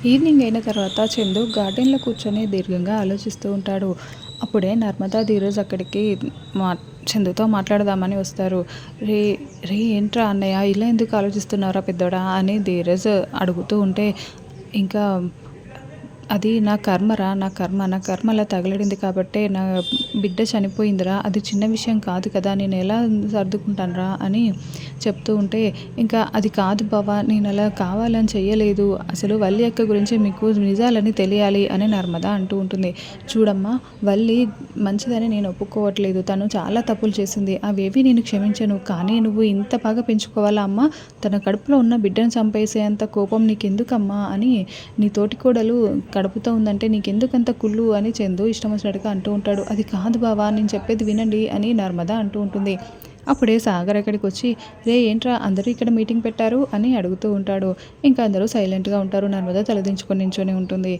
Evening అయిన తర్వాత చందు గార్డెన్లో కూర్చొని దీర్ఘంగా ఆలోచిస్తూ ఉంటాడు. అప్పుడే నర్మదా ధీరజ్ అక్కడికి మా చందుతో మాట్లాడదామని వస్తారు. రే రే ఏంట్రా అన్నయ్య ఇలా ఎందుకు ఆలోచిస్తున్నారా పెద్దోడా అని ధీరజ్ అడుగుతూ ఉంటే, ఇంకా అది నా కర్మరా, నా కర్మ అలా తగలడింది కాబట్టే నా బిడ్డ చనిపోయిందిరా. అది చిన్న విషయం కాదు కదా, నేను ఎలా సర్దుకుంటానురా అని చెప్తూ ఉంటే, ఇంకా అది కాదు బావ, నేను అలా కావాలని చెయ్యలేదు. అసలు వల్లి అక్క గురించి మీకు నిజాలని తెలియాలి అని నర్మద అంటూ ఉంటుంది. చూడమ్మా, వల్లి మంచిదని నేను ఒప్పుకోవట్లేదు. తను చాలా తప్పులు చేసింది. అవేవి నేను క్షమించను. కానీ నువ్వు ఇంత బాగా పెంచుకోవాలా అమ్మా? తన కడుపులో ఉన్న బిడ్డను చంపేసేంత కోపం నీకెందుకమ్మా అని నీ తోటికోడలు కడుపుతో ఉందంటే నీకెందుకంత కుళ్ళు అని చందు ఇష్టం వచ్చినట్టుగా అంటూ ఉంటాడు. అది కాదు బావా, నేను చెప్పేది వినండి అని నర్మద అంటూ ఉంటుంది. అప్పుడే సాగర్ అక్కడికి వచ్చి, రే ఏంట్రా అందరూ ఇక్కడ మీటింగ్ పెట్టారు అని అడుగుతూ ఉంటాడు. ఇంకా అందరూ సైలెంట్గా ఉంటారు. నర్మద తలదించుకొని నించొని ఉంటుంది.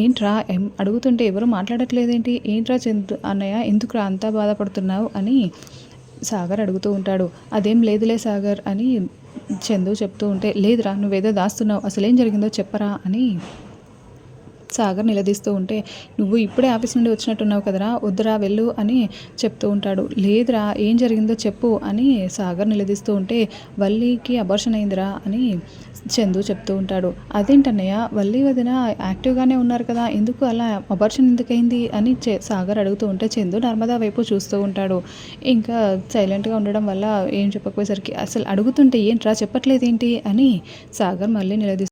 ఏంట్రా అడుగుతుంటే ఎవరు మాట్లాడట్లేదేంటి? ఏంట్రా చందు అన్నయ్య, ఎందుకురా అంతా బాధపడుతున్నావు అని సాగర్ అడుగుతూ ఉంటాడు. అదేం లేదులే సాగర్ అని చందు చెప్తూ ఉంటే, లేదురా నువ్వేదో దాస్తున్నావు, అసలేం జరిగిందో చెప్పరా అని సాగర్ నిలదీస్తూ ఉంటే, నువ్వు ఇప్పుడే ఆఫీస్ నుండి వచ్చినట్టున్నావు కదరా, వద్దురా వెళ్ళు అని చెప్తూ ఉంటాడు. లేదురా ఏం జరిగిందో చెప్పు అని సాగర్ నిలదీస్తూ ఉంటే, వల్లికి అబార్షన్ అయిందిరా అని చందు చెప్తూ ఉంటాడు. అదేంటన్నయ్య, వల్లి వదిన యాక్టివ్గానే ఉన్నారు కదా, ఎందుకు అలా అబార్షన్ ఎందుకయింది అని సాగర్ అడుగుతూ ఉంటే చందు నర్మదా వైపు చూస్తూ ఉంటాడు. ఇంకా సైలెంట్గా ఉండడం వల్ల ఏం చెప్పకపోయేసరికి, అసలు అడుగుతుంటే ఏంట్రా చెప్పట్లేదేంటి అని సాగర్ మళ్ళీ నిలదీస్తూ